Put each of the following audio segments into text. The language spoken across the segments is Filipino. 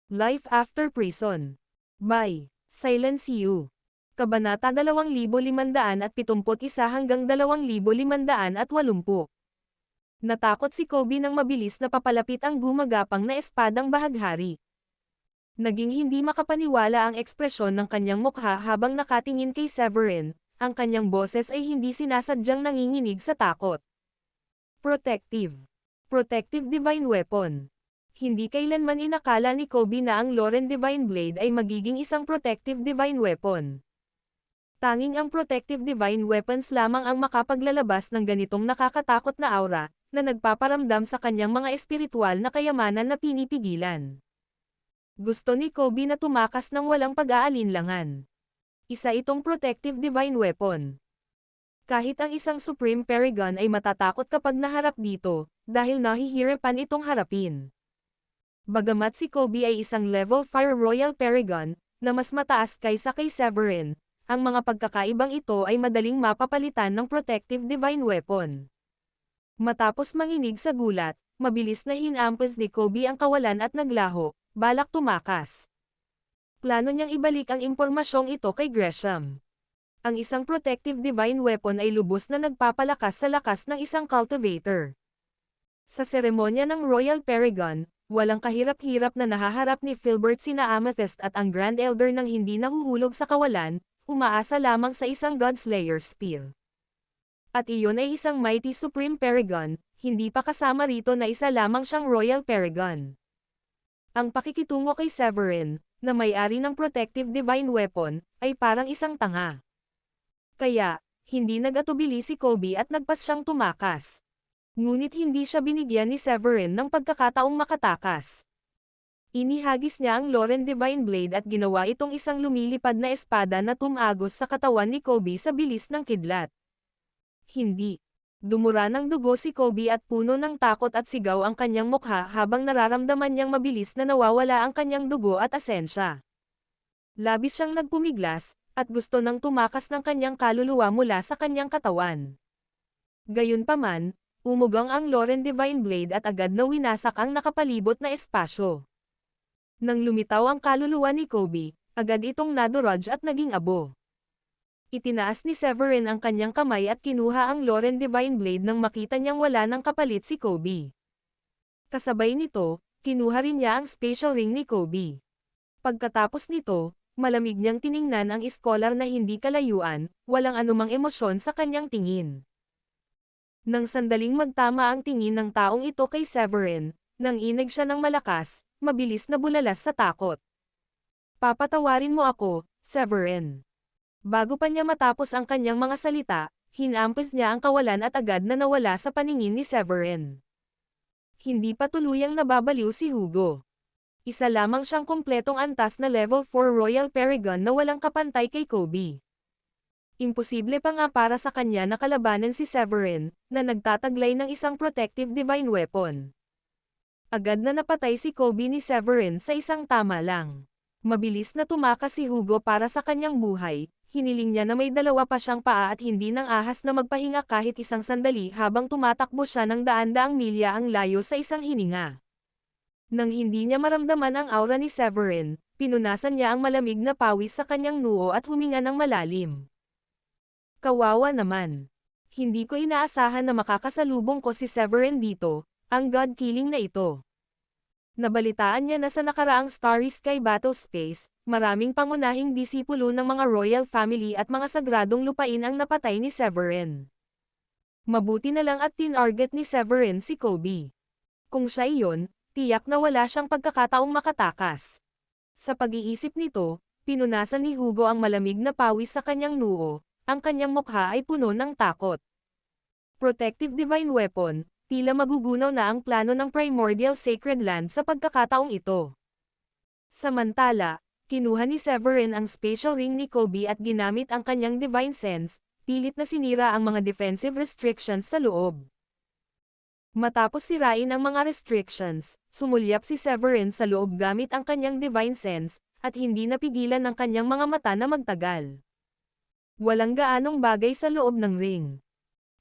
Life After Prison. By Silence You. Kabanata 2571 hanggang 2580. Natakot si Kobe nang mabilis na papalapit ang gumagapang na espadang bahaghari. Naging hindi makapaniwala ang ekspresyon ng kanyang mukha habang nakatingin kay Severin, ang kanyang boses ay hindi sinasadyang nanginginig sa takot. Protective. Protective Divine Weapon. Hindi kailanman inakala ni Kobe na ang Loren Divine Blade ay magiging isang Protective Divine Weapon. Tanging ang Protective Divine Weapons lamang ang makapaglalabas ng ganitong nakakatakot na aura, na nagpaparamdam sa kanyang mga espiritual na kayamanan na pinipigilan. Gusto ni Kobe na tumakas ng walang pag-aalinlangan. Isa itong Protective Divine Weapon. Kahit ang isang Supreme Paragon ay matatakot kapag naharap dito, dahil nahihirapan itong harapin. Bagamat si Kobe ay isang Level 5 Royal Paragon, na mas mataas kaysa kay Severin, ang mga pagkakaibang ito ay madaling mapapalitan ng Protective Divine Weapon. Matapos manginig sa gulat, mabilis na hinampas ni Kobe ang kawalan at naglaho, balak tumakas. Plano niyang ibalik ang impormasyong ito kay Gresham. Ang isang Protective Divine Weapon ay lubos na nagpapalakas sa lakas ng isang cultivator. Sa seremonya ng Royal Paragon, walang kahirap-hirap na nahaharap ni Filbert sina Amethyst at ang Grand Elder nang hindi nahuhulog sa kawalan, umaasa lamang sa isang Godslayer Spear. At iyon ay isang Mighty Supreme Paragon, hindi pa kasama rito na isa lamang siyang Royal Paragon. Ang pakikitungo kay Severin, na may-ari ng Protective Divine Weapon, ay parang isang tanga. Kaya, hindi nag-atubili si Kobe at nagpas siyang tumakas. Ngunit hindi siya binigyan ni Severin ng pagkakataong makatakas. Inihagis niya ang Loren Divine Blade at ginawa itong isang lumilipad na espada na tumagos sa katawan ni Kobe sa bilis ng kidlat. Hindi. Dumura ng dugo si Kobe at puno ng takot at sigaw ang kanyang mukha habang nararamdaman niyang mabilis na nawawala ang kanyang dugo at asensya. Labis siyang nagpumiglas, at gusto nang tumakas ng kanyang kaluluwa mula sa kanyang katawan. Gayunpaman, umugang ang Loren Divine Blade at agad na winasak ang nakapalibot na espasyo. Nang lumitaw ang kaluluwa ni Kobe, agad itong nadurog at naging abo. Itinaas ni Severin ang kanyang kamay at kinuha ang Loren Divine Blade nang makita niyang wala ng kapalit si Kobe. Kasabay nito, kinuha rin niya ang special ring ni Kobe. Pagkatapos nito, malamig niyang tiningnan ang iskolar na hindi kalayuan, walang anumang emosyon sa kanyang tingin. Nang sandaling magtama ang tingin ng taong ito kay Severin, nang inig siya ng malakas, mabilis na bulalas sa takot. Papatawarin mo ako, Severin. Bago pa niya matapos ang kanyang mga salita, hinampas niya ang kawalan at agad na nawala sa paningin ni Severin. Hindi pa tuluyang nababaliw si Hugo. Isa lamang siyang kumpletong antas na Level 4 Royal Paragon na walang kapantay kay Kobe. Imposible pa nga para sa kanya na kalabanan si Severin, na nagtataglay ng isang Protective Divine Weapon. Agad na napatay si Kobe ni Severin sa isang tama lang. Mabilis na tumakas si Hugo para sa kanyang buhay. Hiniling niya na may dalawa pa siyang paa at hindi nang ahas na magpahinga kahit isang sandali habang tumatakbo siya ng daan-daang milya ang layo sa isang hininga. Nang hindi niya maramdaman ang aura ni Severin, pinunasan niya ang malamig na pawis sa kanyang noo at huminga ng malalim. Kawawa naman. Hindi ko inaasahan na makakasalubong ko si Severin dito, ang God-killing na ito. Nabalitaan niya na sa nakaraang Starry Sky Battle Space, maraming pangunahing disipulo ng mga royal family at mga sagradong lupain ang napatay ni Severin. Mabuti na lang at tinarget ni Severin si Kobe. Kung siya iyon, tiyak na wala siyang pagkakataong makatakas. Sa pag-iisip nito, pinunasan ni Hugo ang malamig na pawis sa kanyang noo, ang kanyang mukha ay puno ng takot. Protective Divine Weapon. Tila magugunaw na ang plano ng Primordial Sacred Land sa pagkakataong ito. Samantala, kinuha ni Severin ang special ring ni Kobe at ginamit ang kanyang Divine Sense, pilit na sinira ang mga defensive restrictions sa loob. Matapos sirain ang mga restrictions, sumulyap si Severin sa loob gamit ang kanyang Divine Sense, at hindi napigilan ng kanyang mga mata na magtagal. Walang gaanong bagay sa loob ng ring.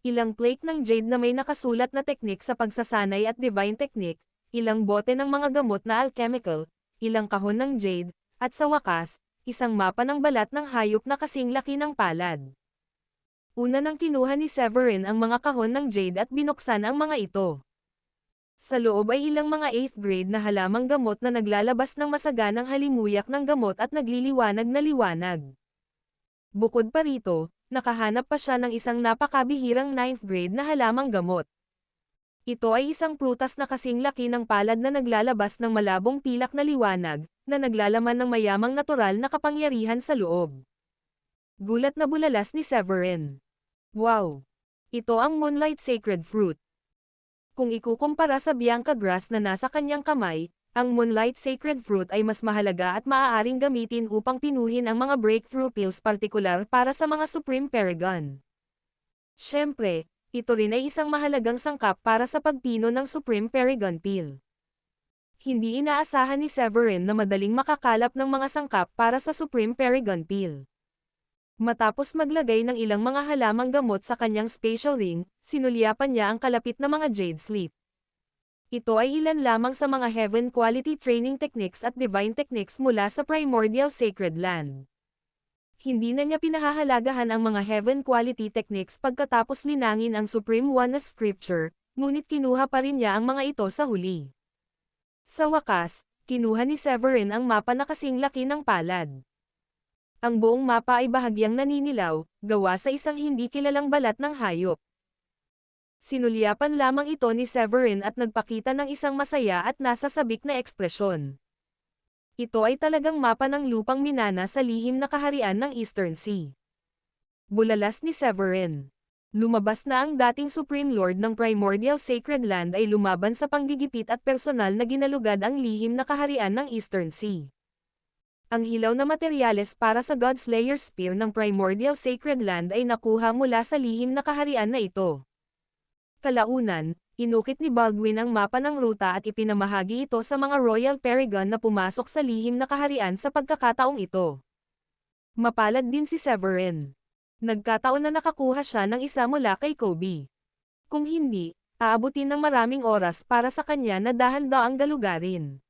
Ilang plate ng jade na may nakasulat na teknik sa pagsasanay at divine technique, ilang bote ng mga gamot na alchemical, ilang kahon ng jade, at sa wakas, isang mapa ng balat ng hayop na kasing laki ng palad. Una nang kinuha ni Severin ang mga kahon ng jade at binuksan ang mga ito. Sa loob ay ilang mga 8th grade na halamang gamot na naglalabas ng masaganang halimuyak ng gamot at nagliliwanag na liwanag. Bukod pa rito, nakahanap pa siya ng isang napakabihirang 9th grade na halamang gamot. Ito ay isang prutas na kasing laki ng palad na naglalabas ng malabong pilak na liwanag, na naglalaman ng mayamang natural na kapangyarihan sa loob. Gulat na bulalas ni Severin. Wow! Ito ang Moonlight Sacred Fruit. Kung ikukumpara sa Bianca Grass na nasa kanyang kamay, ang Moonlight Sacred Fruit ay mas mahalaga at maaaring gamitin upang pinuhin ang mga breakthrough pills partikular para sa mga Supreme Paragon. Siyempre, ito rin ay isang mahalagang sangkap para sa pagpino ng Supreme Paragon Pill. Hindi inaasahan ni Severin na madaling makakalap ng mga sangkap para sa Supreme Paragon Pill. Matapos maglagay ng ilang mga halamang gamot sa kanyang spatial ring, sinulyapan niya ang kalapit na mga jade sleep. Ito ay ilan lamang sa mga heaven quality training techniques at divine techniques mula sa primordial sacred land. Hindi na niya pinahahalagahan ang mga heaven quality techniques pagkatapos linangin ang Supreme Oneness Scripture, ngunit kinuha pa rin niya ang mga ito sa huli. Sa wakas, kinuha ni Severin ang mapa na kasing laki ng palad. Ang buong mapa ay bahagyang naninilaw, gawa sa isang hindi kilalang balat ng hayop. Sinulyapan lamang ito ni Severin at nagpakita ng isang masaya at nasasabik na ekspresyon. Ito ay talagang mapa ng lupang minana sa lihim na kaharian ng Eastern Sea. Bulalas ni Severin. Lumabas na ang dating Supreme Lord ng Primordial Sacred Land ay lumaban sa panggigipit at personal na ginalugad ang lihim na kaharian ng Eastern Sea. Ang hilaw na materyales para sa Godslayer Spear ng Primordial Sacred Land ay nakuha mula sa lihim na kaharian na ito. Kalaunan, inukit ni Baldwin ang mapa ng ruta at ipinamahagi ito sa mga Royal Paragon na pumasok sa lihim na kaharian sa pagkakataong ito. Mapalad din si Severin. Nagkataon na nakakuha siya ng isa mula kay Kobe. Kung hindi, aabutin ng maraming oras para sa kanya na dahan-daang galugarin.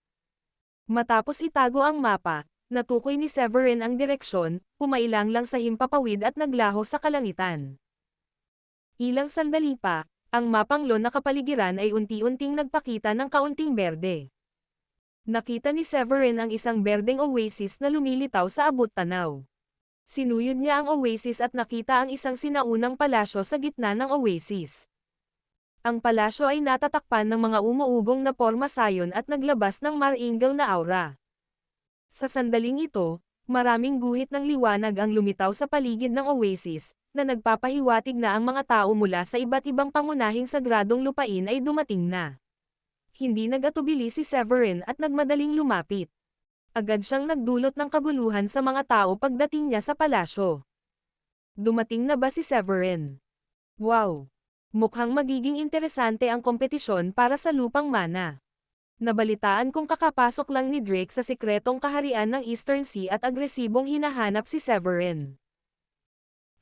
Matapos itago ang mapa, natukoy ni Severin ang direksyon, pumailang lang sa himpapawid at naglaho sa kalangitan. Ilang sandali pa, ang mapang lon na kapaligiran ay unti-unting nagpakita ng kaunting berde. Nakita ni Severin ang isang berdeng oasis na lumilitaw sa abot-tanaw. Sinuyod niya ang oasis at nakita ang isang sinaunang palasyo sa gitna ng oasis. Ang palasyo ay natatakpan ng mga umuugong na porma sayon at naglabas ng maringal na aura. Sa sandaling ito, maraming guhit ng liwanag ang lumitaw sa paligid ng oasis, na nagpapahiwatig na ang mga tao mula sa iba't ibang pangunahing sagradong lupain ay dumating na. Hindi nagatubili si Severin at nagmadaling lumapit. Agad siyang nagdulot ng kaguluhan sa mga tao pagdating niya sa palasyo. Dumating na ba si Severin? Wow! Mukhang magiging interesante ang kompetisyon para sa lupang mana. Nabalitaan kong kakapasok lang ni Drake sa sikretong kaharian ng Eastern Sea at agresibong hinahanap si Severin.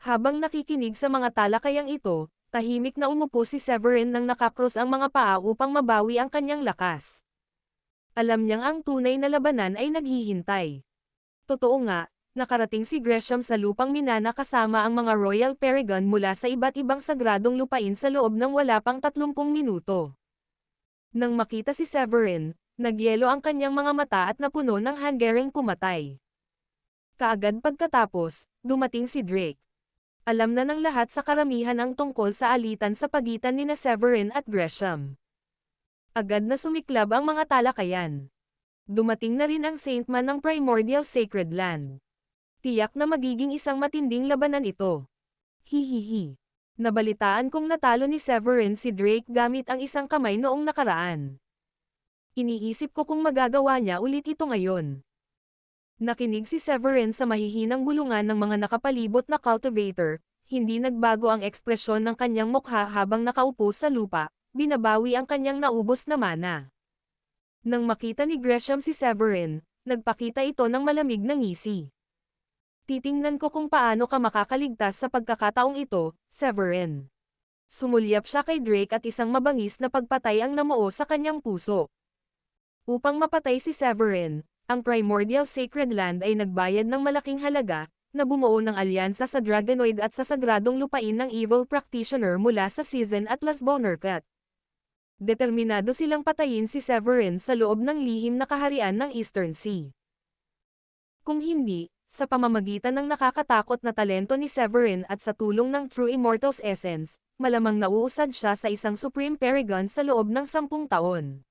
Habang nakikinig sa mga talakayang ito, tahimik na umupo si Severin nang nakakrus ang mga paa upang mabawi ang kanyang lakas. Alam niyang ang tunay na labanan ay naghihintay. Totoo nga, nakarating si Gresham sa lupang minana kasama ang mga Royal Paragon mula sa iba't ibang sagradong lupain sa loob ng wala pang 30 minuto. Nang makita si Severin, nagyelo ang kanyang mga mata at napuno ng hangering pumatay. Kaagad pagkatapos, dumating si Drake. Alam na ng lahat sa karamihan ang tungkol sa alitan sa pagitan nina Severin at Gresham. Agad na sumiklab ang mga talakayan. Dumating na rin ang Saintman ng Primordial Sacred Land. Tiyak na magiging isang matinding labanan ito. Hihihi. Nabalitaan kong natalo ni Severin si Drake gamit ang isang kamay noong nakaraan. Iniisip ko kung magagawa niya ulit ito ngayon. Nakinig si Severin sa mahihinang bulungan ng mga nakapalibot na cultivator, hindi nagbago ang ekspresyon ng kanyang mukha habang nakaupo sa lupa, binabawi ang kanyang naubos na mana. Nang makita ni Gresham si Severin, nagpakita ito ng malamig na ngisi. Titingnan ko kung paano ka makakaligtas sa pagkakataong ito, Severin. Sumulyap siya kay Drake at isang mabangis na pagpatay ang namuo sa kanyang puso. Upang mapatay si Severin, ang Primordial Sacred Land ay nagbayad ng malaking halaga, na bumuo ng alyansa sa Dragonoid at sa sagradong lupain ng Evil Practitioner mula sa Season at Las Bonercat. Determinado silang patayin si Severin sa loob ng lihim na kaharian ng Eastern Sea. Kung hindi, sa pamamagitan ng nakakatakot na talento ni Severin at sa tulong ng True Immortal's Essence, malamang nauusad siya sa isang Supreme Paragon sa loob ng 10 taon.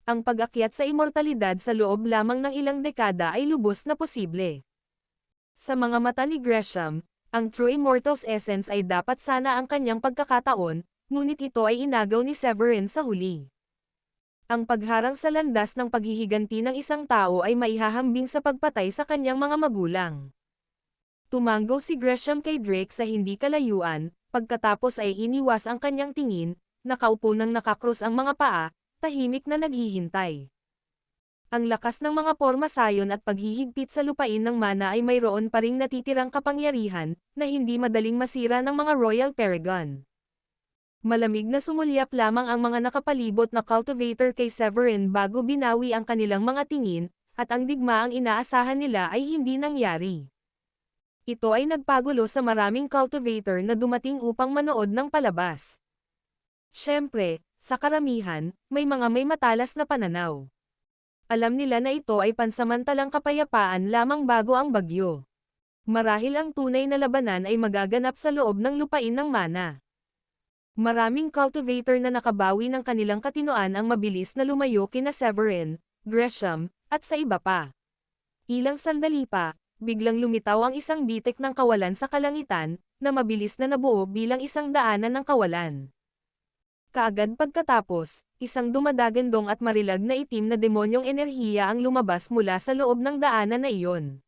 Ang pag-akyat sa immortalidad sa loob lamang ng ilang dekada ay lubos na posible. Sa mga mata ni Gresham, ang True Immortal's Essence ay dapat sana ang kanyang pagkakataon, ngunit ito ay inagaw ni Severin sa huli. Ang pagharang sa landas ng paghihiganti ng isang tao ay maihahambing sa pagpatay sa kanyang mga magulang. Tumanggo si Gresham kay Drake sa hindi kalayuan, pagkatapos ay iniwas ang kanyang tingin, nakaupo nang nakakrus ang mga paa, tahimik na naghihintay. Ang lakas ng mga pormasayon at paghihigpit sa lupain ng mana ay mayroon pa ring natitirang kapangyarihan, na hindi madaling masira ng mga Royal Paragon. Malamig na sumulyap lamang ang mga nakapalibot na cultivator kay Severin bago binawi ang kanilang mga tingin, at ang digmaang inaasahan nila ay hindi nangyari. Ito ay nagpagulo sa maraming cultivator na dumating upang manood ng palabas. Siyempre, sa karamihan, may matalas na pananaw. Alam nila na ito ay pansamantalang kapayapaan lamang bago ang bagyo. Marahil ang tunay na labanan ay magaganap sa loob ng lupain ng mana. Maraming cultivator na nakabawi ng kanilang katinoan ang mabilis na lumayo kina Severin, Gresham, at sa iba pa. Ilang sandali pa, biglang lumitaw ang isang bitik ng kawalan sa kalangitan, na mabilis na nabuo bilang isang daanan ng kawalan. Kaagad pagkatapos, isang dumadagandong at marilag na itim na demonyong enerhiya ang lumabas mula sa loob ng daanan na iyon.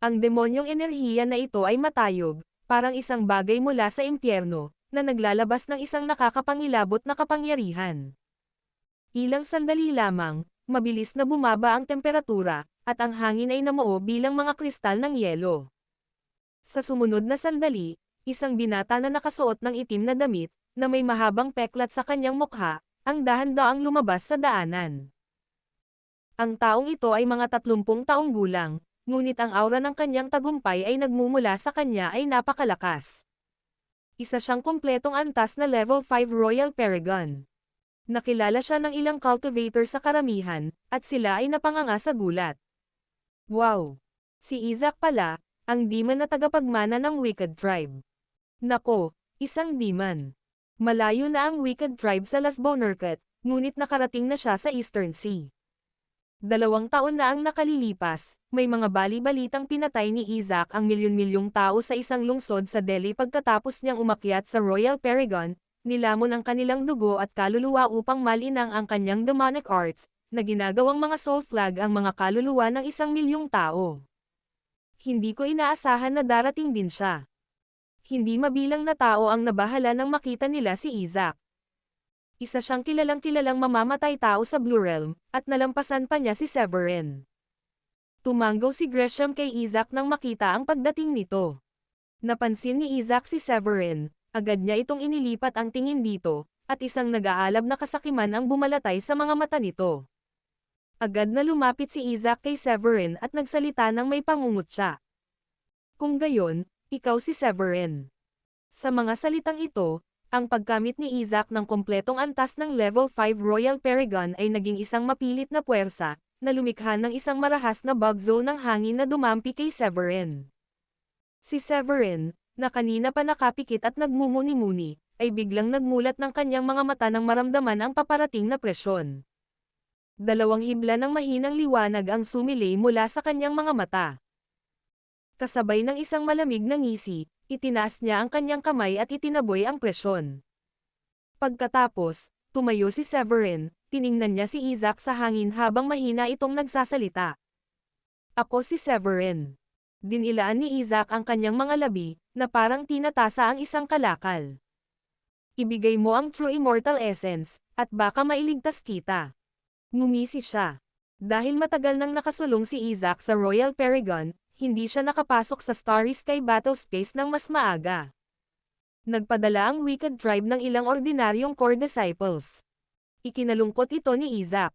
Ang demonyong enerhiya na ito ay matayog, parang isang bagay mula sa impyerno, na naglalabas ng isang nakakapangilabot na kapangyarihan. Ilang sandali lamang, mabilis na bumaba ang temperatura, at ang hangin ay namuo bilang mga kristal ng yelo. Sa sumunod na sandali, isang binata na nakasuot ng itim na damit, na may mahabang peklat sa kanyang mukha, ang dahan-daang lumabas sa daanan. Ang taong ito ay mga 30 taong gulang, ngunit ang aura ng kanyang tagumpay ay nagmumula sa kanya ay napakalakas. Isa siyang kumpletong antas na level 5 Royal Paragon. Nakilala siya ng ilang cultivator sa karamihan, at sila ay napanganga sa gulat. Wow! Si Isaac pala, ang demon na tagapagmana ng Wicked Tribe. Nako, isang demon. Malayo na ang Wicked Tribe sa Las Bonercat, ngunit nakarating na siya sa Eastern Sea. 2 taon na ang nakalilipas, may mga bali-balitang pinatay ni Isaac ang milyon-milyong tao sa isang lungsod sa Delhi pagkatapos niyang umakyat sa Royal Paragon, nilamon ang kanilang dugo at kaluluwa upang malinang ang kanyang demonic arts, na ginagawang mga soul flag ang mga kaluluwa ng 1,000,000 tao. Hindi ko inaasahan na darating din siya. Hindi mabilang na tao ang nabahala nang makita nila si Isaac. Isa siyang kilalang-kilalang mamamatay tao sa Blue Realm, at nalampasan pa niya si Severin. Tumanggo si Gresham kay Isaac nang makita ang pagdating nito. Napansin ni Isaac si Severin, agad niya itong inilipat ang tingin dito, at isang nag-aalab na kasakiman ang bumalatay sa mga mata nito. Agad na lumapit si Isaac kay Severin at nagsalita ng may pangungutya. Kung gayon, ikaw si Severin. Sa mga salitang ito, ang pagkamit ni Isaac ng kompletong antas ng level 5 Royal Paragon ay naging isang mapilit na puwersa, na lumikha ng isang marahas na bug zone ng hangin na dumampi kay Severin. Si Severin, na kanina pa nakapikit at nagmumuni-muni, ay biglang nagmulat ng kanyang mga mata nang maramdaman ang paparating na presyon. 2 hibla ng mahinang liwanag ang sumilay mula sa kanyang mga mata. Kasabay ng isang malamig na ngisi, itinaas niya ang kanyang kamay at itinaboy ang presyon. Pagkatapos, tumayo si Severin, tiningnan niya si Isaac sa hangin habang mahina itong nagsasalita. Ako si Severin. Dinilaan ni Isaac ang kanyang mga labi, na parang tinatasa ang isang kalakal. Ibigay mo ang True Immortal Essence, at baka mailigtas kita. Ngumisi siya. Dahil matagal nang nakasulong si Isaac sa Royal Paragon, hindi siya nakapasok sa Starry Sky Battle Space ng mas maaga. Nagpadala ang Wicked Tribe ng ilang ordinaryong core disciples. Ikinalungkot ito ni Isaac.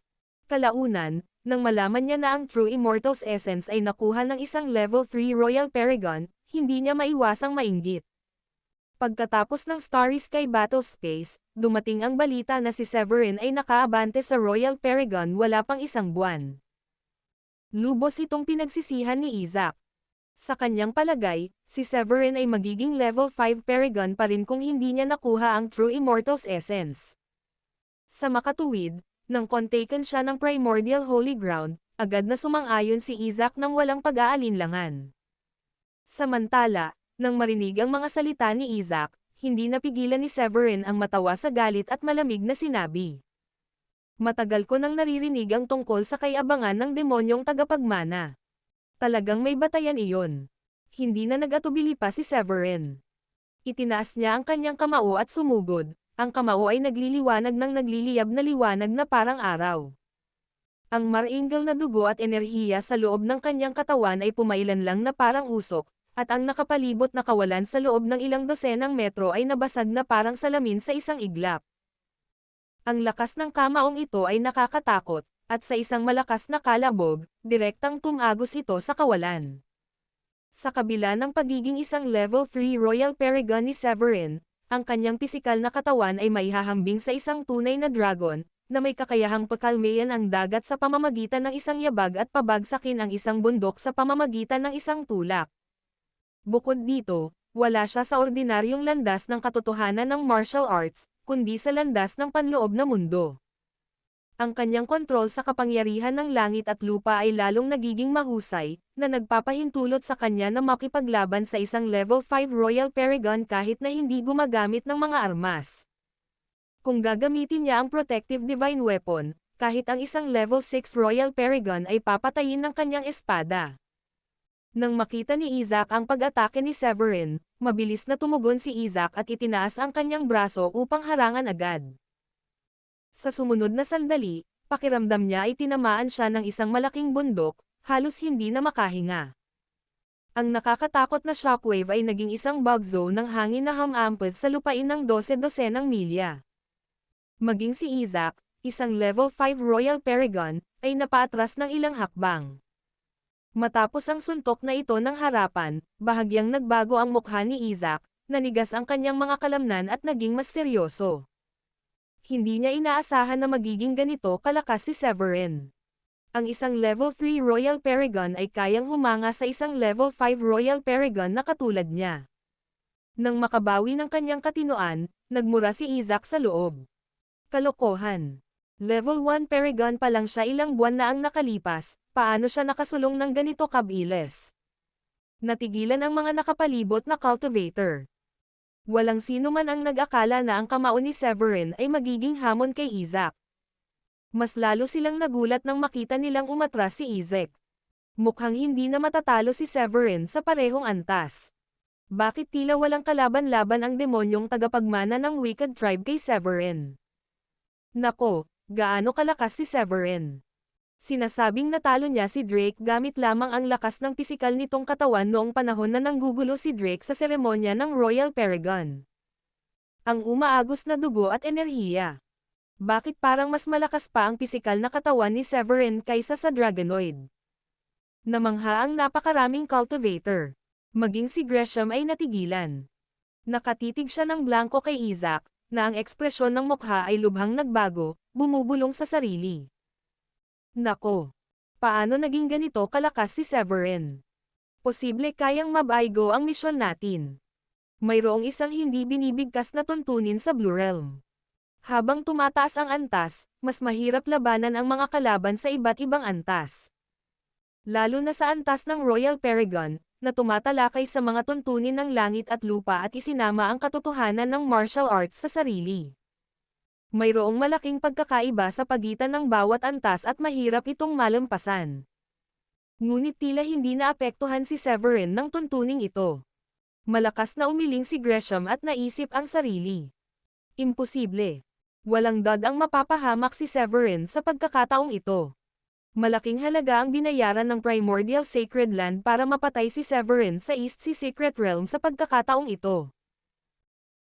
Kalaunan, Nang malaman niya na ang True Immortal's essence ay nakuha ng isang level 3 Royal Paragon, hindi niya maiwasang mainggit. Pagkatapos ng Starry Sky Battle Space, dumating ang balita na si Severin ay nakaabante sa Royal Paragon wala pang isang buwan. Lubos itong pinagsisihan ni Isaac. Sa kanyang palagay, si Severin ay magiging level 5 Paragon pa rin kung hindi niya nakuha ang True Immortal's essence. Sa makatuwid, nang kontaken siya ng Primordial Holy Ground, agad na sumang-ayon si Isaac nang walang pag-aalinlangan. Samantala, nang marinig ang mga salita ni Isaac, hindi napigilan ni Severin ang matawa sa galit at malamig na sinabi. Matagal ko nang naririnig ang tungkol sa kayabangan ng demonyong tagapagmana. Talagang may batayan iyon. Hindi na nag-atubili pa si Severin. Itinaas niya ang kanyang kamao at sumugod. Ang kamao ay nagliliwanag ng nagliliyab na liwanag na parang araw. Ang maringal na dugo at enerhiya sa loob ng kanyang katawan ay pumailan lang na parang usok, at ang nakapalibot na kawalan sa loob ng ilang dosenang metro ay nabasag na parang salamin sa isang iglap. Ang lakas ng kamaong ito ay nakakatakot, at sa isang malakas na kalabog, direktang tumagos ito sa kawalan. Sa kabila ng pagiging isang level 3 Royal Paragon ni Severin, ang kanyang pisikal na katawan ay maihahambing sa isang tunay na dragon, na may kakayahang pakalmayan ang dagat sa pamamagitan ng isang yabag at pabagsakin ang isang bundok sa pamamagitan ng isang tulak. Bukod dito, wala siya sa ordinaryong landas ng katotohanan ng martial arts, kundi sa landas ng panloob na mundo. Ang kanyang kontrol sa kapangyarihan ng langit at lupa ay lalong nagiging mahusay, na nagpapahintulot sa kanya na makipaglaban sa isang level 5 Royal Paragon kahit na hindi gumagamit ng mga armas. Kung gagamitin niya ang Protective Divine Weapon, kahit ang isang level 6 Royal Paragon ay papatayin ng kanyang espada. Nang makita ni Isaac ang pag-atake ni Severin, mabilis na tumugon si Isaac at itinaas ang kanyang braso upang harangan agad. Sa sumunod na sandali, pakiramdam niya ay tinamaan siya ng isang malaking bundok, halos hindi na makahinga. Ang nakakatakot na shockwave ay naging isang bug zone ng hangin na hamampes sa lupain ng 12-dosenang milya. Maging si Isaac, isang level 5 Royal Paragon, ay napaatras ng ilang hakbang. Matapos ang suntok na ito ng harapan, bahagyang nagbago ang mukha ni Isaac, nanigas ang kanyang mga kalamnan at naging mas seryoso. Hindi niya inaasahan na magiging ganito kalakas si Severin. Ang isang level 3 Royal Paragon ay kayang humanga sa isang level 5 Royal Paragon na katulad niya. Nang makabawi ng kanyang katinoan, nagmura si Isaac sa loob. Kalokohan. Level 1 Paragon pa lang siya, ilang buwan na ang nakalipas, paano siya nakasulong ng ganito kabilis? Natigilan ang mga nakapalibot na cultivator. Walang sino man ang nag-akala na ang kamao ni Severin ay magiging hamon kay Isaac. Mas lalo silang nagulat nang makita nilang umatras si Isaac. Mukhang hindi na matatalo si Severin sa parehong antas. Bakit tila walang kalaban-laban ang demonyong tagapagmana ng Wicked Tribe kay Severin? Nako, gaano kalakas si Severin? Sinasabing natalo niya si Drake gamit lamang ang lakas ng pisikal nitong katawan noong panahon na nanggugulo si Drake sa seremonya ng Royal Paragon. Ang umaagos na dugo at enerhiya. Bakit parang mas malakas pa ang pisikal na katawan ni Severin kaysa sa Dragonoid? Namangha ang napakaraming cultivator. Maging si Gresham ay natigilan. Nakatitig siya ng blanko kay Isaac, na ang ekspresyon ng mukha ay lubhang nagbago, bumubulong sa sarili. Nako! Paano naging ganito kalakas si Severin? Posible kayang mabaygo ang misyon natin. Mayroong isang hindi binibigkas na tuntunin sa Blue Realm. Habang tumataas ang antas, mas mahirap labanan ang mga kalaban sa iba't ibang antas. Lalo na sa antas ng Royal Paragon, na tumatalakay sa mga tuntunin ng langit at lupa at isinama ang katotohanan ng martial arts sa sarili. Mayroong malaking pagkakaiba sa pagitan ng bawat antas at mahirap itong malampasan. Ngunit tila hindi naapektuhan si Severin ng tuntuning ito. Malakas na umiling si Gresham at naisip ang sarili. Imposible. Walang dad ang mapapahamak si Severin sa pagkakataong ito. Malaking halaga ang binayaran ng Primordial Sacred Land para mapatay si Severin sa East Sea Secret Realm sa pagkakataong ito.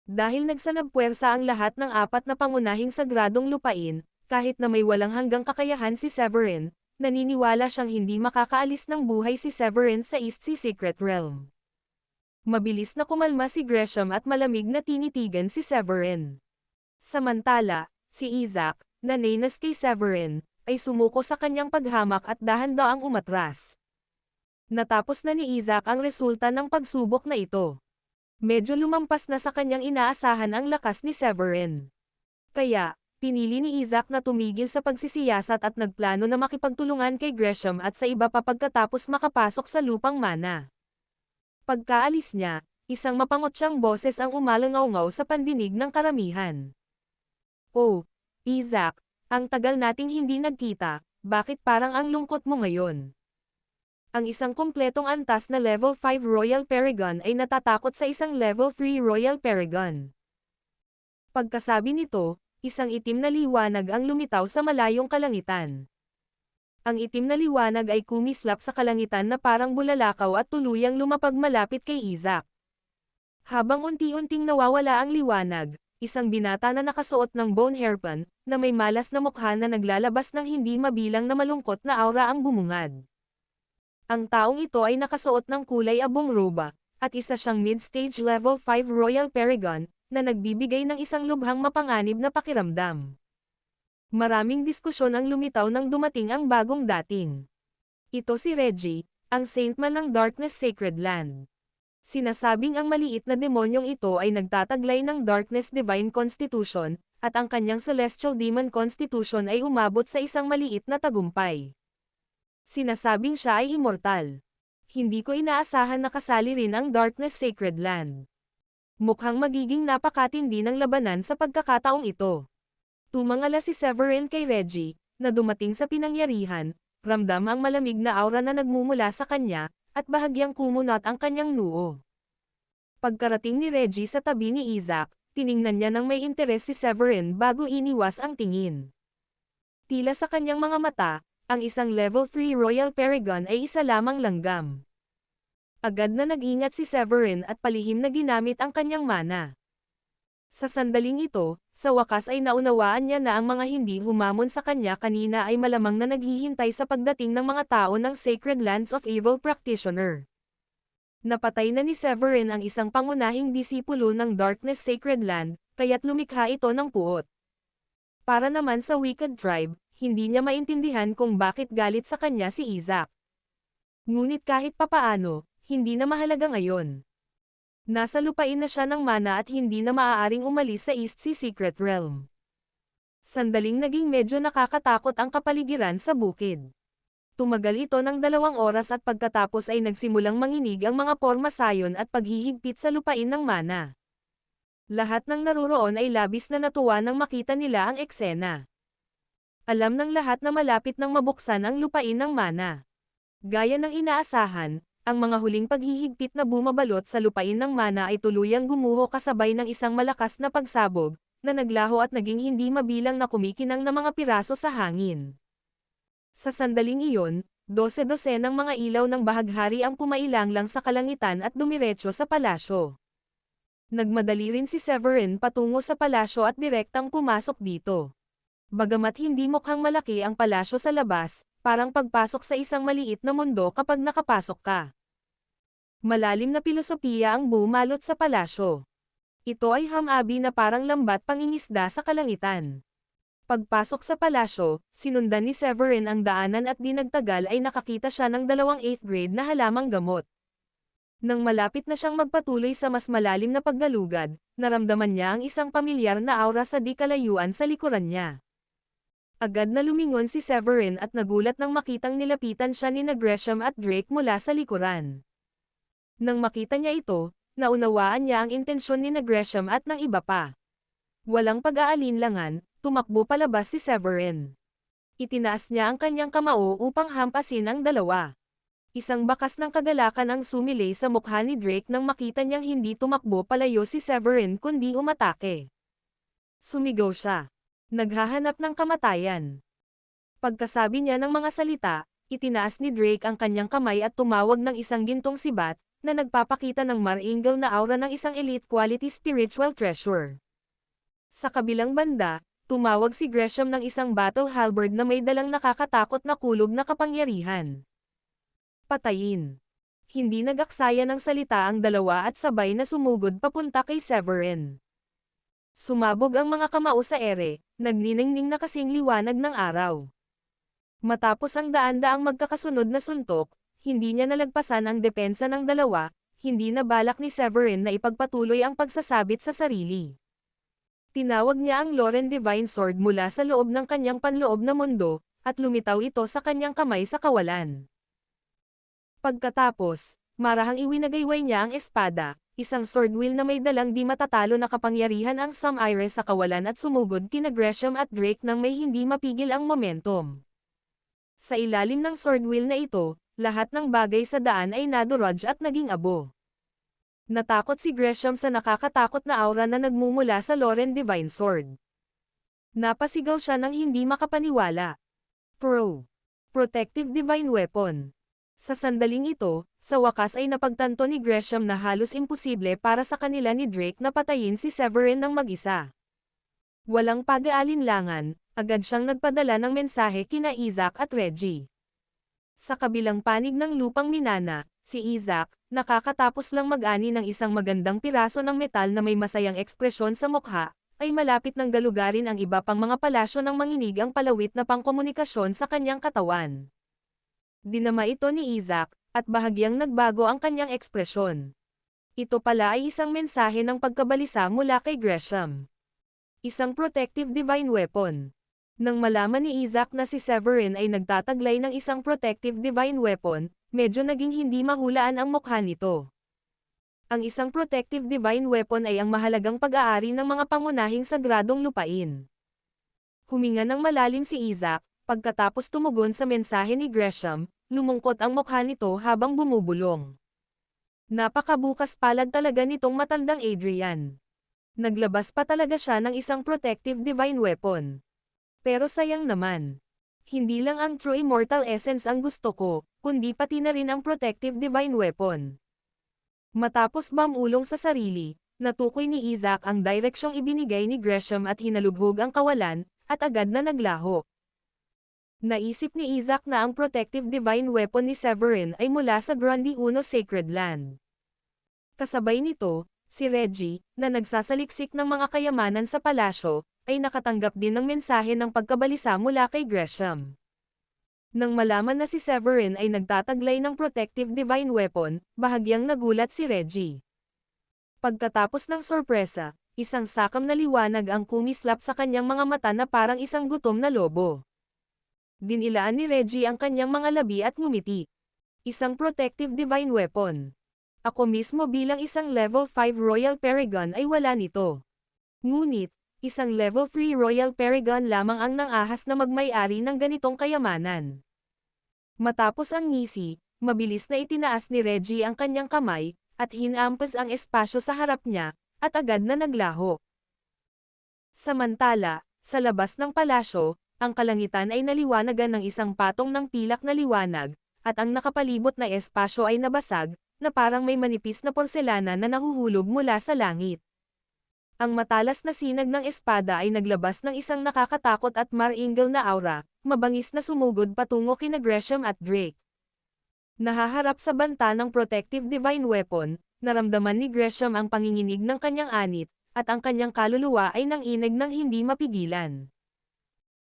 Dahil nagsanabpuwersa ang lahat ng 4 na pangunahing sagradong lupain, kahit na may walang hanggang kakayahan si Severin, naniniwala siyang hindi makakaalis ng buhay si Severin sa East Sea Secret Realm. Mabilis na kumalma si Gresham at malamig na tinitigan si Severin. Samantala, si Isaac, na nainas kay Severin, ay sumuko sa kanyang paghamak at dahan-daang umatras. Natapos na ni Isaac ang resulta ng pagsubok na ito. Medyo lumampas na sa kanyang inaasahan ang lakas ni Severin. Kaya, pinili ni Isaac na tumigil sa pagsisiyasat at nagplano na makipagtulungan kay Gresham at sa iba pa pagkatapos makapasok sa lupang mana. Pagkaalis niya, isang mapangotsyang boses ang umalangaw-ngaw sa pandinig ng karamihan. "Oh, Isaac, ang tagal nating hindi nagkita, bakit parang ang lungkot mo ngayon?" Ang isang kumpletong antas na Level 5 Royal Paragon ay natatakot sa isang Level 3 Royal Paragon. Pagkasabi nito, isang itim na liwanag ang lumitaw sa malayong kalangitan. Ang itim na liwanag ay kumislap sa kalangitan na parang bulalakaw at tuluyang lumapag malapit kay Isaac. Habang unti-unting nawawala ang liwanag, isang binata na nakasuot ng bone hairpin, na may malas na mukha na naglalabas ng hindi mabilang na malungkot na aura ang bumungad. Ang taong ito ay nakasuot ng kulay abong roba, at isa siyang mid-stage level 5 Royal Paragon, na nagbibigay ng isang lubhang mapanganib na pakiramdam. Maraming diskusyon ang lumitaw nang dumating ang bagong dating. Ito si Reggie, ang Saintman ng Darkness Sacred Land. Sinasabing ang maliit na demonyong ito ay nagtataglay ng Darkness Divine Constitution, at ang kanyang Celestial Demon Constitution ay umabot sa isang maliit na tagumpay. Sinasabing siya ay immortal. Hindi ko inaasahan na kasali rin ang Darkness Sacred Land. Mukhang magiging napakatindi ng labanan sa pagkakataong ito. Tumangala si Severin kay Reggie, na dumating sa pinangyarihan, ramdam ang malamig na aura na nagmumula sa kanya, at bahagyang kumunat ang kanyang noo. Pagkarating ni Reggie sa tabi ni Isaac, tiningnan niya ng may interes si Severin bago iniwas ang tingin. Tila sa kanyang mga mata, ang isang level 3 Royal Paragon ay isa lamang langgam. Agad na nag-ingat si Severin at palihim na ginamit ang kanyang mana. Sa sandaling ito, sa wakas ay naunawaan niya na ang mga hindi humamon sa kanya kanina ay malamang na naghihintay sa pagdating ng mga tao ng Sacred Lands of Evil Practitioner. Napatay na ni Severin ang isang pangunahing disipulo ng Darkness Sacred Land, kaya't lumikha ito ng puot. Para naman sa Wicked Tribe, hindi niya maintindihan kung bakit galit sa kanya si Isaac. Ngunit kahit papaano, hindi na mahalaga ngayon. Nasa lupain na siya ng mana at hindi na maaaring umalis sa East Sea Secret Realm. Sandaling naging medyo nakakatakot ang kapaligiran sa bukid. Tumagal ito ng 2 oras at pagkatapos ay nagsimulang manginig ang mga porma sayon at paghihigpit sa lupain ng mana. Lahat ng naruroon ay labis na natuwa nang makita nila ang eksena. Alam ng lahat na malapit nang mabuksan ang lupain ng mana. Gaya ng inaasahan, ang mga huling paghihigpit na bumabalot sa lupain ng mana ay tuluyang gumuho kasabay ng isang malakas na pagsabog, na naglaho at naging hindi mabilang na kumikinang na mga piraso sa hangin. Sa sandaling iyon, 12 ng mga ilaw ng bahaghari ang pumailanglang sa kalangitan at dumiretso sa palasyo. Nagmadali rin si Severin patungo sa palasyo at direktang pumasok dito. Bagamat hindi mukhang malaki ang palasyo sa labas, parang pagpasok sa isang maliit na mundo kapag nakapasok ka. Malalim na pilosopiya ang bumalot sa palasyo. Ito ay hamabi na parang lambat pangingisda sa kalangitan. Pagpasok sa palasyo, sinundan ni Severin ang daanan at di nagtagal ay nakakita siya ng 2 8th grade na halamang gamot. Nang malapit na siyang magpatuloy sa mas malalim na paggalugad, naramdaman niya ang isang pamilyar na aura sa di kalayuan sa likuran niya. Agad na lumingon si Severin at nagulat nang makitang nilapitan siya ni Gresham at Drake mula sa likuran. Nang makita niya ito, naunawaan niya ang intensyon ni Gresham at ng iba pa. Walang pag-aalinlangan, tumakbo palabas si Severin. Itinaas niya ang kanyang kamao upang hampasin ang dalawa. Isang bakas ng kagalakan ang sumilay sa mukha ni Drake nang makita niyang hindi tumakbo palayo si Severin kundi umatake. Sumigaw siya. Naghahanap ng kamatayan. Pagkasabi niya ng mga salita, itinaas ni Drake ang kanyang kamay at tumawag ng isang gintong sibat, na nagpapakita ng maringal na aura ng isang elite quality spiritual treasure. Sa kabilang banda, Tumawag si Gresham ng isang battle halberd na may dalang nakakatakot na kulog na kapangyarihan. Patayin. Hindi nag-aksaya ng salita ang dalawa at sabay na sumugod papunta kay Severin. Sumabog ang mga kamao sa ere, nagniningning na kasing liwanag ng araw. Matapos ang daan-daang magkakasunod na suntok, hindi niya nalagpasan ang depensa ng dalawa, hindi na balak ni Severin na ipagpatuloy ang pagsasabit sa sarili. Tinawag niya ang Loren Divine Sword mula sa loob ng kanyang panloob na mundo, at lumitaw ito sa kanyang kamay sa kawalan. Pagkatapos, marahang iwinagayway niya ang espada, isang sword wheel na may dalang di matatalo na kapangyarihan ang Sumire sa kawalan at sumugod kina Gresham at Drake nang may hindi mapigil ang momentum. Sa ilalim ng sword wheel na ito, lahat ng bagay sa daan ay nadurog at naging abo. Natakot si Gresham sa nakakatakot na aura na nagmumula sa Loren Divine Sword. Napasigaw siya nang hindi makapaniwala. Protective Divine Weapon. Sa sandaling ito, sa wakas ay napagtanto ni Gresham na halos imposible para sa kanila ni Drake na patayin si Severin ng mag-isa. Walang pag-aalinlangan, agad siyang nagpadala ng mensahe kina Isaac at Reggie. Sa kabilang panig ng lupang minana, si Isaac, nakakatapos lang mag-ani ng isang magandang piraso ng metal na may masayang ekspresyon sa mukha, ay malapit ng galugarin ang iba pang mga palasyo ng manginig ang palawit na pangkomunikasyon sa kanyang katawan. Dinama ito ni Isaac, at bahagyang nagbago ang kanyang ekspresyon. Ito pala ay isang mensahe ng pagkabalisa mula kay Gresham. Isang protective divine weapon. Nang malaman ni Isaac na si Severin ay nagtataglay ng isang protective divine weapon, medyo naging hindi mahulaan ang mukha nito. Ang isang protective divine weapon ay ang mahalagang pag-aari ng mga pangunahing sagradong lupain. Huminga ng malalim si Isaac, pagkatapos tumugon sa mensahe ni Gresham, lumungkot ang mukha nito habang bumubulong. Napakabukas palad talaga nitong matandang Adrian. Naglabas pa talaga siya ng isang protective divine weapon. Pero sayang naman. Hindi lang ang true immortal essence ang gusto ko, kundi pati na rin ang protective divine weapon. Matapos mamulong sa sarili, natukoy ni Isaac ang direksyong ibinigay ni Gresham at hinalughog ang kawalan, at agad na naglaho. Naisip ni Isaac na ang protective divine weapon ni Severin ay mula sa Grundy Uno Sacred Land. Kasabay nito, si Reggie, na nagsasaliksik ng mga kayamanan sa palasyo, ay nakatanggap din ng mensahe ng pagkabalisa mula kay Gresham. Nang malaman na si Severin ay nagtataglay ng protective divine weapon, bahagyang nagulat si Reggie. Pagkatapos ng sorpresa, isang sakam na liwanag ang kumislap sa kanyang mga mata na parang isang gutom na lobo. Dinilaan ni Reggie ang kanyang mga labi at ngumiti. Isang protective divine weapon. Ako mismo bilang isang level 5 Royal Paragon ay wala nito. Ngunit, isang level 3 Royal Paragon lamang ang nangahas na magmay-ari ng ganitong kayamanan. Matapos ang ngisi, mabilis na itinaas ni Reggie ang kanyang kamay, at hinampas ang espasyo sa harap niya, at agad na naglaho. Samantala, sa labas ng palasyo, ang kalangitan ay naliwanagan ng isang patong ng pilak na liwanag, at ang nakapalibot na espasyo ay nabasag, na parang may manipis na porselana na nahuhulog mula sa langit. Ang matalas na sinag ng espada ay naglabas ng isang nakakatakot at maringal na aura, mabangis na sumugod patungo kina Gresham at Drake. Nahaharap sa banta ng protective divine weapon, naramdaman ni Gresham ang panginginig ng kanyang anit, at ang kanyang kaluluwa ay nanginig ng hindi mapigilan.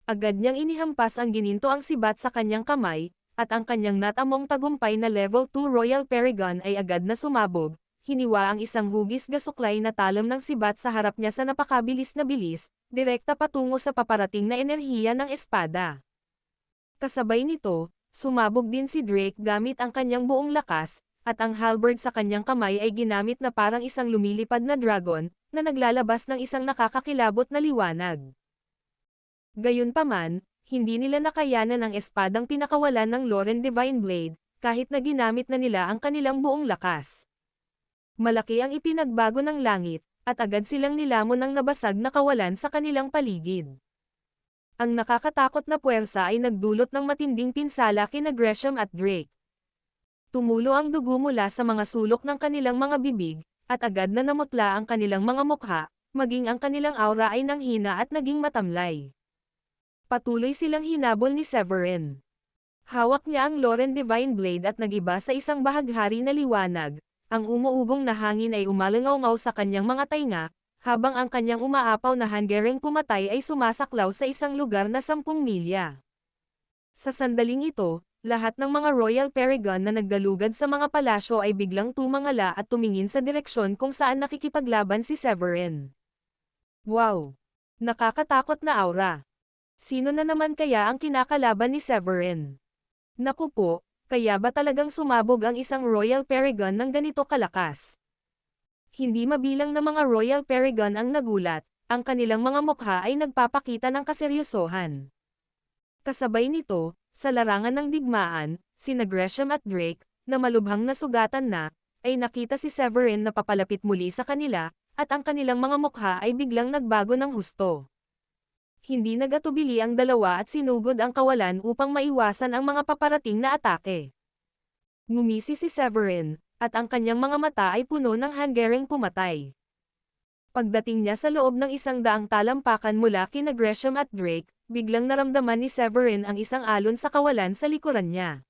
Agad niyang inihampas ang gininto ang sibat sa kanyang kamay, at ang kanyang natamong tagumpay na level 2 Royal Paragon ay agad na sumabog, hiniwa ang isang hugis gasuklay na talam ng sibat sa harap niya sa napakabilis na bilis, direkta patungo sa paparating na enerhiya ng espada. Kasabay nito, sumabog din si Drake gamit ang kanyang buong lakas, at ang halberd sa kanyang kamay ay ginamit na parang isang lumilipad na dragon, na naglalabas ng isang nakakakilabot na liwanag. Gayunpaman, hindi nila nakayanan ang espadang pinakawalan ng Loren Divine Blade, kahit na ginamit na nila ang kanilang buong lakas. Malaki ang ipinagbago ng langit, at agad silang nilamon ng nabasag na kawalan sa kanilang paligid. Ang nakakatakot na puwersa ay nagdulot ng matinding pinsala kina Gresham at Drake. Tumulo ang dugo mula sa mga sulok ng kanilang mga bibig, at agad na namutla ang kanilang mga mukha, maging ang kanilang aura ay nanghina at naging matamlay. Patuloy silang hinabol ni Severin. Hawak niya ang Loren Divine Blade at nagiba sa isang bahaghari na liwanag. Ang umuugong na hangin ay umalangaw sa kanyang mga tainga, habang ang kanyang umaapaw na hanggaring pumatay ay sumasaklaw sa isang lugar na 10 milya. Sa sandaling ito, lahat ng mga Royal Paragon na nagdalugad sa mga palasyo ay biglang tumangala at tumingin sa direksyon kung saan nakikipaglaban si Severin. Wow! Nakakatakot na aura. Sino na naman kaya ang kinakalaban ni Severin? Naku po, kaya ba talagang sumabog ang isang Royal Paragon ng ganito kalakas? Hindi mabilang na mga Royal Paragon ang nagulat, ang kanilang mga mukha ay nagpapakita ng kaseryosohan. Kasabay nito, sa larangan ng digmaan, sina Gresham at Drake, na malubhang nasugatan na, ay nakita si Severin na papalapit muli sa kanila, at ang kanilang mga mukha ay biglang nagbago ng husto. Hindi nagatubili ang dalawa at sinugod ang kawalan upang maiwasan ang mga paparating na atake. Ngumisi si Severin, at ang kanyang mga mata ay puno ng hanggaring pumatay. Pagdating niya sa loob ng 100 talampakan mula kina Gresham at Drake, biglang naramdaman ni Severin ang isang alon sa kawalan sa likuran niya.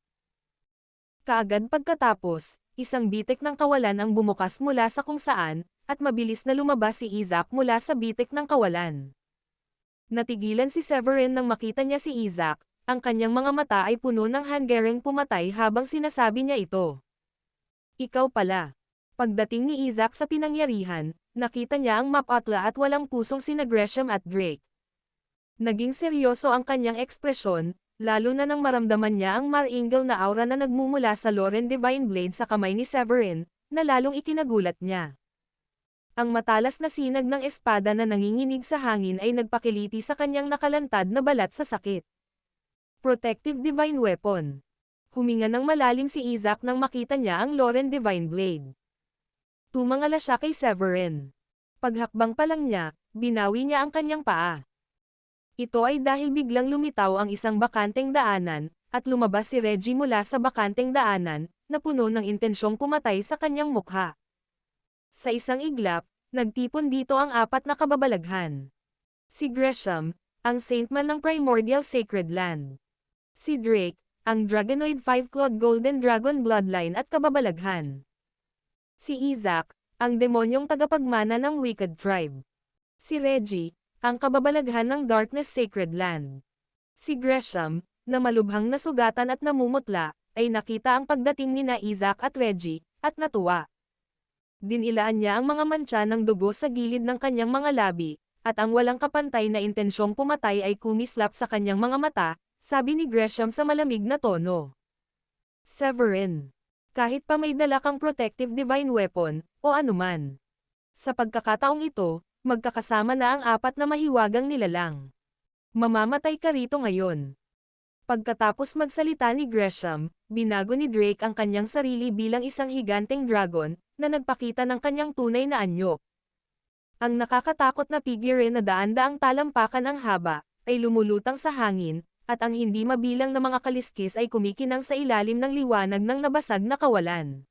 Kaagad pagkatapos, isang bitik ng kawalan ang bumukas mula sa kung saan, at mabilis na lumabas si Isaac mula sa bitik ng kawalan. Natigilan si Severin nang makita niya si Isaac, ang kanyang mga mata ay puno ng hanggaring pumatay habang sinasabi niya ito. Ikaw pala. Pagdating ni Isaac sa pinangyarihan, nakita niya ang mapatla at walang pusong sina Gresham at Drake. Naging seryoso ang kanyang ekspresyon, lalo na nang maramdaman niya ang maringal na aura na nagmumula sa Loren Divine Blade sa kamay ni Severin, na lalong ikinagulat niya. Ang matalas na sinag ng espada na nanginginig sa hangin ay nagpakiliti sa kanyang nakalantad na balat sa sakit. Protective Divine Weapon. Huminga ng malalim si Isaac nang makita niya ang Loren Divine Blade. Tumangala siya kay Severin. Paghakbang pa lang niya, binawi niya ang kanyang paa. Ito ay dahil biglang lumitaw ang isang bakanteng daanan, at lumabas si Reggie mula sa bakanteng daanan, na puno ng intensyong pumatay sa kanyang mukha. Sa isang iglap, nagtipon dito ang 4 na kababalaghan. Si Gresham, ang Saintman ng Primordial Sacred Land. Si Drake, ang Dragonoid 5-clawed Golden Dragon Bloodline at kababalaghan. Si Isaac, ang demonyong tagapagmana ng Wicked Tribe. Si Reggie, ang kababalaghan ng Darkness Sacred Land. Si Gresham, na malubhang nasugatan at namumutla, ay nakita ang pagdating nina Isaac at Reggie, at natuwa. Dinilaan niya ang mga mantsa ng dugo sa gilid ng kanyang mga labi, at ang walang kapantay na intensyong pumatay ay kumislap sa kanyang mga mata, sabi ni Gresham sa malamig na tono. Severin. Kahit pa may dala kang protective divine weapon, o anuman. Sa pagkakataong ito, magkakasama na ang 4 na mahiwagang nilalang. Mamamatay ka rito ngayon. Pagkatapos magsalita ni Gresham, binago ni Drake ang kanyang sarili bilang isang higanteng dragon, na nagpakita ng kanyang tunay na anyo. Ang nakakatakot na figure na daan-daang talampakan ang haba, ay lumulutang sa hangin, at ang hindi mabilang na mga kaliskis ay kumikinang sa ilalim ng liwanag ng nabasag na kawalan.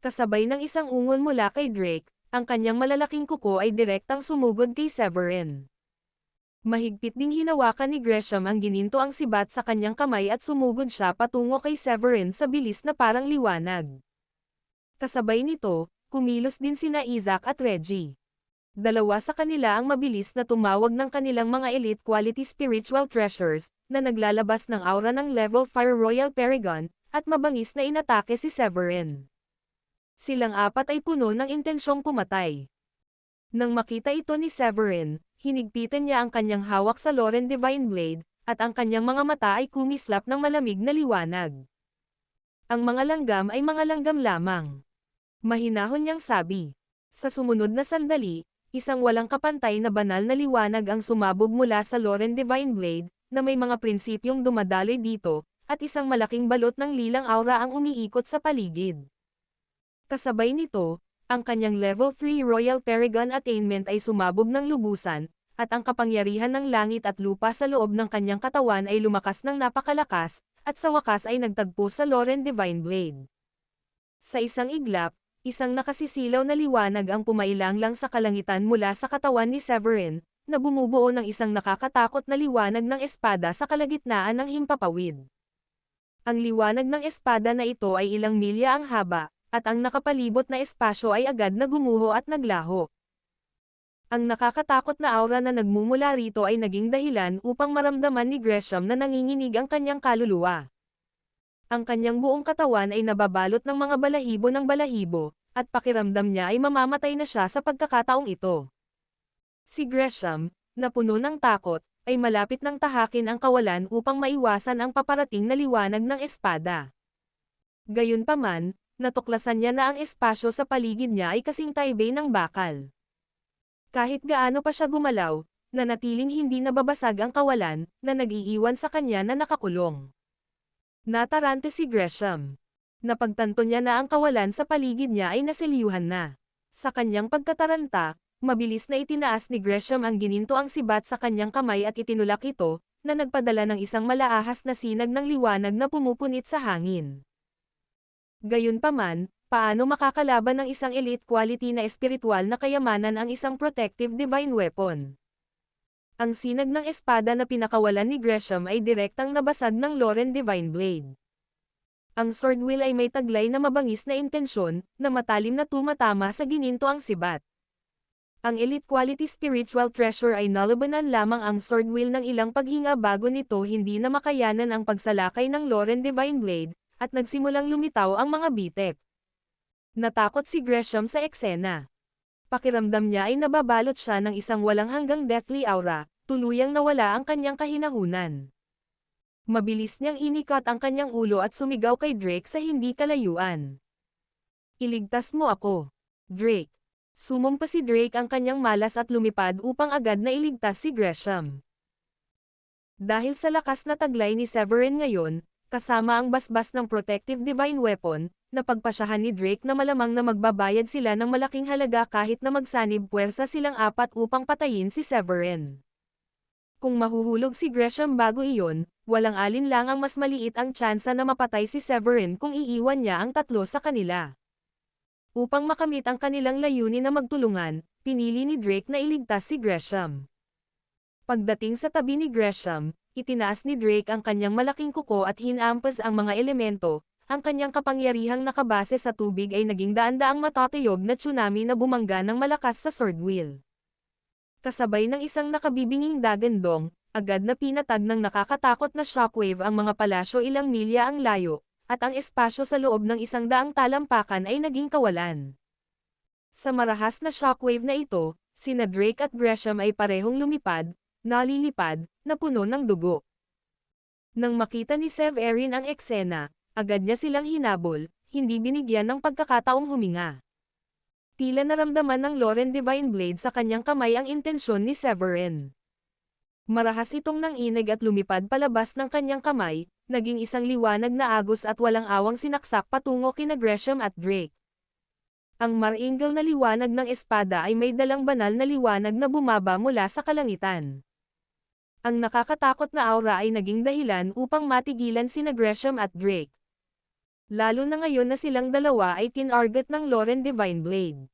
Kasabay ng isang ungol mula kay Drake, ang kanyang malalaking kuko ay direktang sumugod kay Severin. Mahigpit ding hinawakan ni Gresham ang ginintoang sibat sa kanyang kamay at sumugod siya patungo kay Severin sa bilis na parang liwanag. Kasabay nito, kumilos din sina Isaac at Reggie. Dalawa sa kanila ang mabilis na tumawag ng kanilang mga elite quality spiritual treasures, na naglalabas ng aura ng level 5 Royal Paragon, at mabangis na inatake si Severin. Silang 4 ay puno ng intensyong pumatay. Nang makita ito ni Severin, hinigpitan niya ang kanyang hawak sa Loren Divine Blade, at ang kanyang mga mata ay kumislap ng malamig na liwanag. Ang mga langgam ay mga langgam lamang. Mahinahon niyang sabi. Sa sumunod na sandali, isang walang kapantay na banal na liwanag ang sumabog mula sa Loren Divine Blade, na may mga prinsipyong dumadaloy dito, at isang malaking balot ng lilang aura ang umiikot sa paligid. Kasabay nito, ang kanyang level 3 Royal Paragon attainment ay sumabog ng lubusan, at ang kapangyarihan ng langit at lupa sa loob ng kanyang katawan ay lumakas ng napakalakas, at sa wakas ay nagtagpo sa Loren Divine Blade. Sa isang iglap, Isang nakasisilaw na liwanag ang pumailanglang sa kalangitan mula sa katawan ni Severin, na bumubuo ng isang nakakatakot na liwanag ng espada sa kalagitnaan ng himpapawid. Ang liwanag ng espada na ito ay ilang milya ang haba, at ang nakapalibot na espasyo ay agad na gumuho at naglaho. Ang nakakatakot na aura na nagmumula rito ay naging dahilan upang maramdaman ni Gresham na nanginginig ang kanyang kaluluwa. Ang kanyang buong katawan ay nababalot ng mga balahibo ng balahibo, at pakiramdam niya ay mamamatay na siya sa pagkakataong ito. Si Gresham, na puno ng takot, ay malapit ng tahakin ang kawalan upang maiwasan ang paparating na liwanag ng espada. Gayunpaman, natuklasan niya na ang espasyo sa paligid niya ay kasing taibay ng bakal. Kahit gaano pa siya gumalaw, nanatiling hindi nababasag ang kawalan, na nag-iiwan sa kanya na nakakulong. Natarante si Gresham. Napagtanto niya na ang kawalan sa paligid niya ay naselyuhan na. Sa kanyang pagkataranta, mabilis na itinaas ni Gresham ang ginintoang sibat sa kanyang kamay at itinulak ito, na nagpadala ng isang malaahas na sinag ng liwanag na pumupunit sa hangin. Gayunpaman, paano makakalaban ng isang elite quality na espiritual na kayamanan ang isang protective divine weapon? Ang sinag ng espada na pinakawalan ni Gresham ay direktang nabasag ng Loren Divine Blade. Ang sword wheel ay may taglay na mabangis na intensyon, na matalim na tumatama sa ginintoang sibat. Ang elite quality spiritual treasure ay nalabanan lamang ang sword wheel ng ilang paghinga bago nito hindi na makayanan ang pagsalakay ng Loren Divine Blade, at nagsimulang lumitaw ang mga bitek. Natakot si Gresham sa eksena. Pakiramdam niya ay nababalot siya ng isang walang hanggang deathly aura, tuluyang nawala ang kanyang kahinahunan. Mabilis niyang inikat ang kanyang ulo at sumigaw kay Drake sa hindi kalayuan. "Iligtas mo ako, Drake." Sumumpa si Drake ang kanyang malas at lumipad upang agad na iligtas si Gresham. Dahil sa lakas na taglay ni Severin ngayon, kasama ang basbas ng protective divine weapon, napagpasyahan ni Drake na malamang na magbabayad sila ng malaking halaga kahit na magsanib puwersa silang apat upang patayin si Severin. Kung mahuhulog si Gresham bago iyon, walang alinlang ang mas maliit ang tsansa na mapatay si Severin kung iiwan niya ang tatlo sa kanila. Upang makamit ang kanilang layunin na magtulungan, pinili ni Drake na iligtas si Gresham. Pagdating sa tabi ni Gresham, itinaas ni Drake ang kanyang malaking kuko at hinampas ang mga elemento. Ang kanyang kapangyarihang nakabase sa tubig ay naging daan-daang matatayog na tsunami na bumangga ng malakas sa sword wheel. Kasabay ng isang nakabibinging dagandong, agad na pinatag ng nakakatakot na shockwave ang mga palasyo ilang milya ang layo, at ang espasyo sa loob ng 100 talampakan ay naging kawalan. Sa marahas na shockwave na ito, sina Drake at Gresham ay parehong lumipad, nalilipad, na puno ng dugo. Nang makita ni Severin ang eksena, agad niya silang hinabol, hindi binigyan ng pagkakataong huminga. Tila naramdaman ng Loren Divine Blade sa kanyang kamay ang intensyon ni Severin. Marahas itong nanginig at lumipad palabas ng kanyang kamay, naging isang liwanag na agos at walang awang sinaksak patungo kina Gresham at Drake. Ang maringal na liwanag ng espada ay may dalang banal na liwanag na bumaba mula sa kalangitan. Ang nakakatakot na aura ay naging dahilan upang matigilan sina Gresham at Drake. Lalo na ngayon na silang dalawa ay tinarget ng Loren Divine Blade.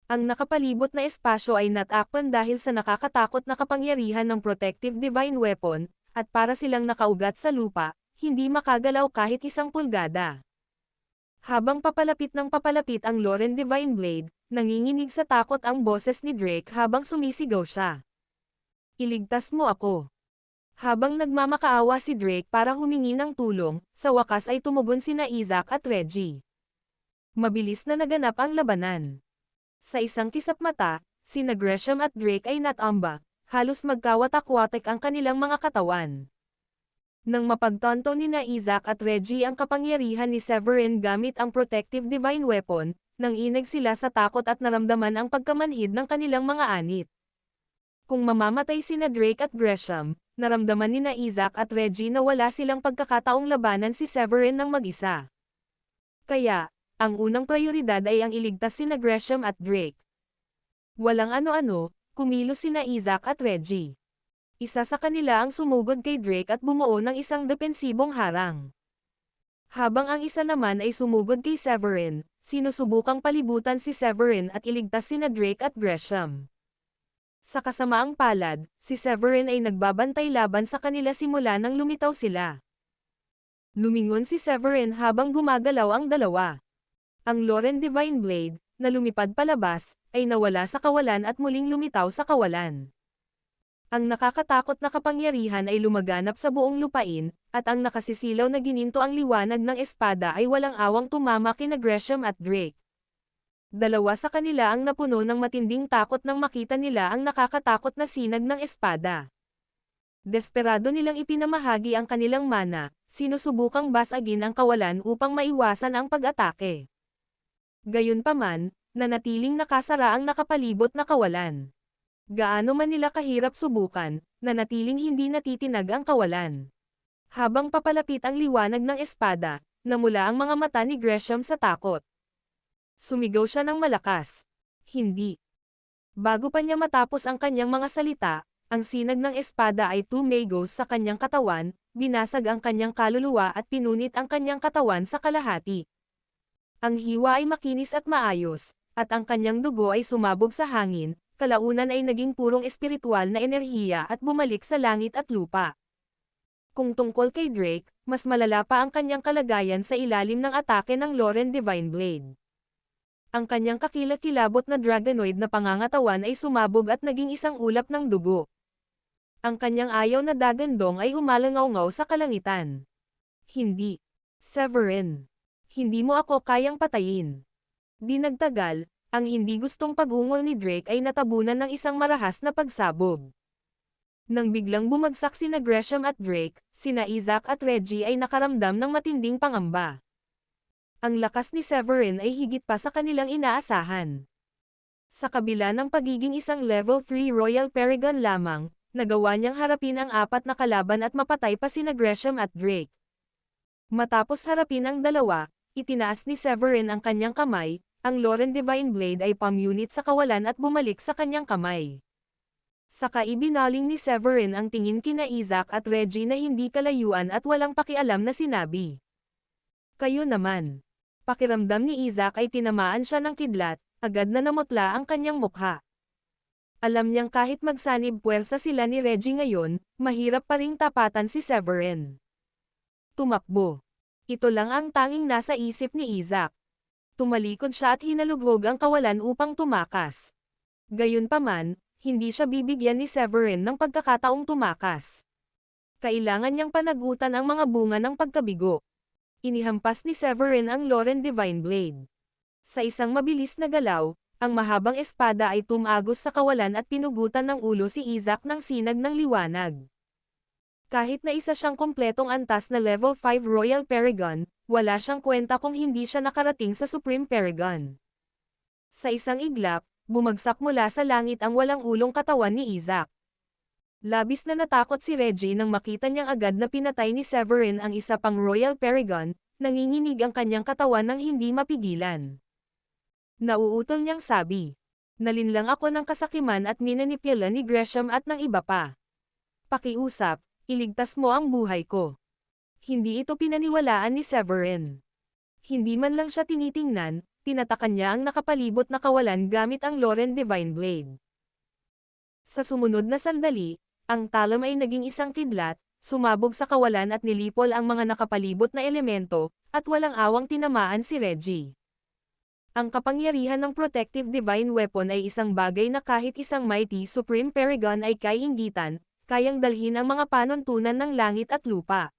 Ang nakapalibot na espasyo ay natakpan dahil sa nakakatakot na kapangyarihan ng protective divine weapon, at para silang nakaugat sa lupa, hindi makagalaw kahit isang pulgada. Habang papalapit ng papalapit ang Loren Divine Blade, nanginginig sa takot ang boses ni Drake habang sumisigaw siya. "Iligtas mo ako." Habang nagmamakaawa si Drake para humingi ng tulong, sa wakas ay tumugon sina Isaac at Reggie. Mabilis na naganap ang labanan. Sa isang kisap mata, sina Gresham at Drake ay natambak, halos magkawatak-watak ang kanilang mga katawan. Nang mapagtanto nina Isaac at Reggie ang kapangyarihan ni Severin gamit ang protective divine weapon, nanginig sila sa takot at naramdaman ang pagkamanhid ng kanilang mga anit. Kung mamamatay sina Drake at Gresham, naramdaman nina Isaac at Reggie na wala silang pagkakataong labanan si Severin ng mag-isa. Kaya, ang unang prioridad ay ang iligtas sina Gresham at Drake. Walang ano-ano, kumilos sina Isaac at Reggie. Isa sa kanila ang sumugod kay Drake at bumuo ng isang depensibong harang. Habang ang isa naman ay sumugod kay Severin, sinusubukang palibutan si Severin at iligtas sina Drake at Gresham. Sa kasamaang palad, si Severin ay nagbabantay laban sa kanila simula nang lumitaw sila. Lumingon si Severin habang gumagalaw ang dalawa. Ang Loren Divine Blade, na lumipad palabas, ay nawala sa kawalan at muling lumitaw sa kawalan. Ang nakakatakot na kapangyarihan ay lumaganap sa buong lupain, at ang nakasisilaw na gininto ang liwanag ng espada ay walang awang tumama kina Gresham at Drake. Dalawa sa kanila ang napuno ng matinding takot nang makita nila ang nakakatakot na sinag ng espada. Desperado nilang ipinamahagi ang kanilang mana, sinusubukang basagin ang kawalan upang maiwasan ang pag-atake. Gayunpaman, nanatiling nakasara ang nakapalibot na kawalan. Gaano man nila kahirap subukan, nanatiling hindi natitinag ang kawalan. Habang papalapit ang liwanag ng espada, namula ang mga mata ni Gresham sa takot. Sumigaw siya ng malakas. Hindi. Bago pa niya matapos ang kanyang mga salita, ang sinag ng espada ay tumagos sa kanyang katawan, binasag ang kanyang kaluluwa at pinunit ang kanyang katawan sa kalahati. Ang hiwa ay makinis at maayos, at ang kanyang dugo ay sumabog sa hangin, kalaunan ay naging purong espiritual na enerhiya at bumalik sa langit at lupa. Kung tungkol kay Drake, mas malala pa ang kanyang kalagayan sa ilalim ng atake ng Loren Divine Blade. Ang kanyang kakilakilabot na dragonoid na pangangatawan ay sumabog at naging isang ulap ng dugo. Ang kanyang ayaw na dagandong ay umalangaw-ngaw sa kalangitan. Hindi. Severin. Hindi mo ako kayang patayin. Di nagtagal, ang hindi gustong pag-ungol ni Drake ay natabunan ng isang marahas na pagsabog. Nang biglang bumagsak sina Gresham at Drake, sina Isaac at Reggie ay nakaramdam ng matinding pangamba. Ang lakas ni Severin ay higit pa sa kanilang inaasahan. Sa kabila ng pagiging isang level 3 Royal Paragon lamang, nagawa niyang harapin ang apat na kalaban at mapatay pa sina Gresham at Drake. Matapos harapin ang dalawa, itinaas ni Severin ang kanyang kamay, ang Loren Divine Blade ay pamunit sa kawalan at bumalik sa kanyang kamay. Saka ibinaling ni Severin ang tingin kina Isaac at Reggie na hindi kalayuan at walang pakialam na sinabi. Kayo naman. Pakiramdam ni Isaac ay tinamaan siya ng kidlat, agad na namutla ang kanyang mukha. Alam niyang kahit magsanib puwersa sila ni Reggie ngayon, mahirap pa ring tapatan si Severin. Tumakbo. Ito lang ang tanging nasa isip ni Isaac. Tumalikod siya at hinalughog ang kawalan upang tumakas. Gayunpaman, hindi siya bibigyan ni Severin ng pagkakataong tumakas. Kailangan niyang panagutan ang mga bunga ng pagkabigo. Inihampas ni Severin ang Loren Divine Blade. Sa isang mabilis na galaw, ang mahabang espada ay tumagos sa kawalan at pinugutan ng ulo si Isaac ng sinag ng liwanag. Kahit na isa siyang kompletong antas na level 5 Royal Paragon, wala siyang kwenta kung hindi siya nakarating sa Supreme Paragon. Sa isang iglap, bumagsak mula sa langit ang walang ulong katawan ni Isaac. Labis na natakot si Reggie nang makita niyang agad na pinatay ni Severin ang isa pang Royal Paragon, nanginginig ang kanyang katawan nang hindi mapigilan. Nauutol niyang sabi. Nalinlang ako ng kasakiman at minanipula ni Gresham at ng iba pa. Pakiusap, iligtas mo ang buhay ko. Hindi ito pinaniwalaan ni Severin. Hindi man lang siya tinitingnan, tinatakan niya ang nakapalibot na kawalan gamit ang Loren Divine Blade. Sa sumunod na sandali, ang talam ay naging isang kidlat, sumabog sa kawalan at nilipol ang mga nakapalibot na elemento, at walang awang tinamaan si Reggie. Ang kapangyarihan ng Protective Divine Weapon ay isang bagay na kahit isang mighty Supreme Paragon ay kayang-inggitan, kayang dalhin ang mga panuntunan ng langit at lupa.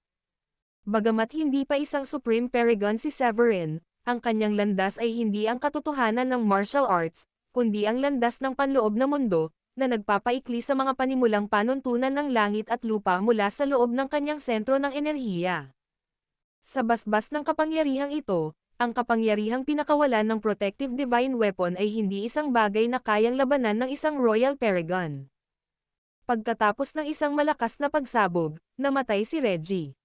Bagamat hindi pa isang Supreme Paragon si Severin, ang kanyang landas ay hindi ang katotohanan ng martial arts, kundi ang landas ng panloob na mundo, na nagpapaikli sa mga panimulang panuntunan ng langit at lupa mula sa loob ng kanyang sentro ng enerhiya. Sa basbas ng kapangyarihang ito, ang kapangyarihang pinakawalan ng Protective Divine Weapon ay hindi isang bagay na kayang labanan ng isang Royal Paragon. Pagkatapos ng isang malakas na pagsabog, namatay si Reggie.